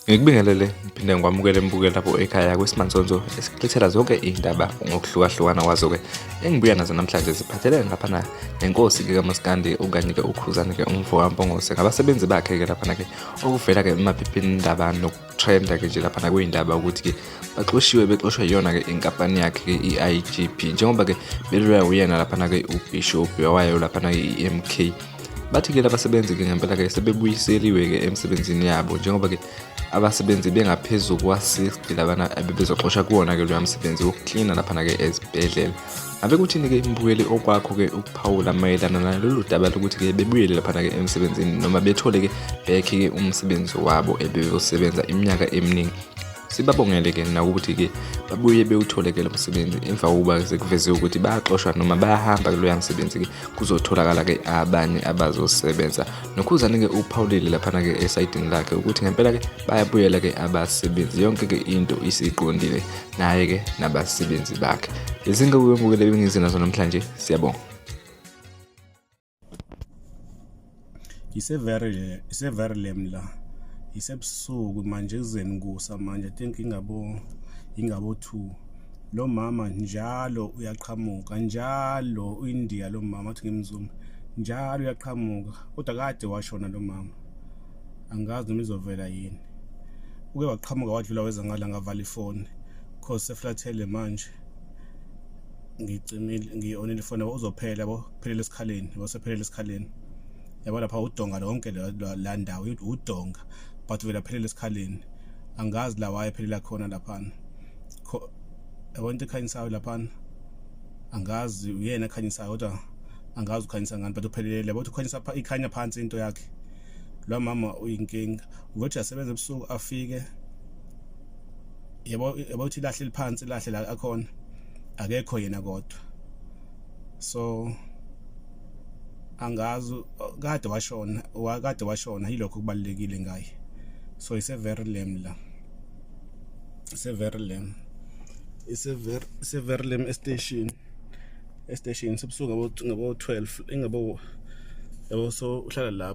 Ngikubingelele phinde ngikwamukele mbukeli lapho ekhaya kweSimantsonzo esikulethela zonke indaba ngokuhlukahlukana kwazo ke engibuya nazo namhlanje siphathelene lapha nenkosi ke kaMaskandi okanye ke uKhuzani ke umfokampongose ngabasebenzi bakhe ke lapha ke okuvela ke emaphepheni indaba nokutrenda ke nje lapha kuyindaba ukuthi ke bexoshwe yona ke inkampani yakhe ke iIGP njengoba ke belulwa uyena lapha ke uBishop wayo lapha iMK. Bathi ke labasebenzi ke ngempela ke sebebuyiseliwe ke emsebenzini yabo njengoba ke abasebenzi bengaphezulu kwa-60 labana abebezoxoshwa kuwona ke lo msebenzi wokucleana lapha ke ezibhedlela. Abe kuthini ke imbukeli okwakho ke ukuphawula mayelana nalolu daba lokuthi ke bebuyele lapha ke emsebenzini noma bethole ke bekhe ke umsebenzi wabo ebeyosebenza iminyaka eminingi. Sibabongele ke nakuthi ke babuye bewuthole ke lo msebenzi emva kokuba sekuveziwe ukuthi baxoshwa noma bayahamba ke lo msebenzi ke kuzotholakala ke abanye abazosebenza. NoKhuzani ke uphawulile lapha ke esayidini lakhe ukuthi ngempela ke bayabuyela ke abasebenzi yonke ke into isiqondile naye ke nabasebenzi bakhe. Lezinga kuwembukele bengizina namhlanje siyabonga. Iseveri lemla isebusuku manje ekuzeni kusa manje I think ingabo 2 lo mama njalo uyaqhamuka njalo uIndia lo mama athi ngimzulu njalo uyaqhamuka kodwa kade washona lo mama angazi noma izovela yini uke waqhamuka wadlula weza ngala ngavala ifoni cause seflathele manje ngicimile ngiyonile ifoni uzophela yabo phelela esikhaleni wasephelela esikhaleni yabo lapha udonga lonke la ndawo udonga but vela phelela esikhaleni angazi la wayephelela khona lapha yabona into ekhanyisayo lapha angazi uyena ekhanyisayo kodwa angazi ukhanyisa ngani but uphelele yabo ukhanyisa ikhanya phansi into yakhe lo mama uyinkinga ukuthi asebenze ebusuku afike yabo uthi lahle phansi lahle la akhona akekho yena kodwa so angazi kade washona yilokho kubalekile ngaye so iseveri lem station sebusuku ngabo 12 ingabo yabo so uhlala lapha